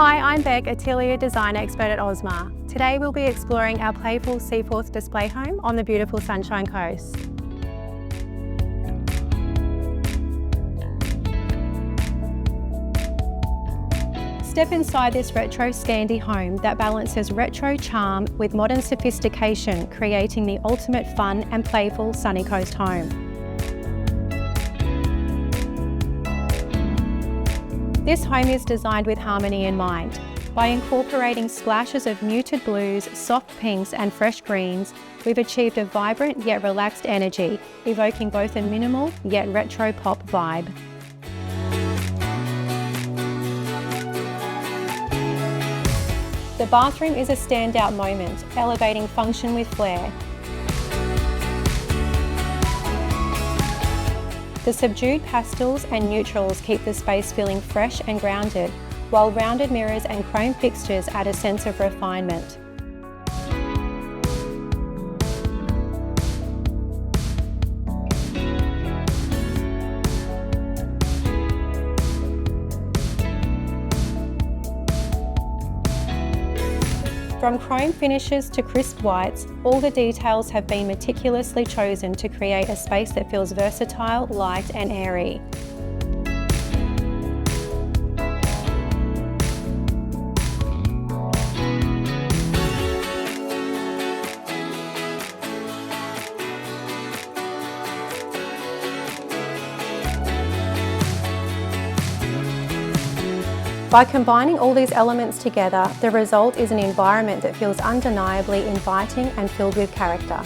Hi, I'm Beck, Atelier Design Expert at AUSMAR. Today we'll be exploring our playful Seaforth display home on the beautiful Sunshine Coast. Step inside this retro-Scandi home that balances retro charm with modern sophistication, creating the ultimate fun and playful sunny coast home. This home is designed with harmony in mind. By incorporating splashes of muted blues, soft pinks and fresh greens, we've achieved a vibrant yet relaxed energy, evoking both a minimal yet retro pop vibe. The bathroom is a standout moment, elevating function with flair. The subdued pastels and neutrals keep the space feeling fresh and grounded, while rounded mirrors and chrome fixtures add a sense of refinement. From chrome finishes to crisp whites, all the details have been meticulously chosen to create a space that feels versatile, light and airy. By combining all these elements together, the result is an environment that feels undeniably inviting and filled with character.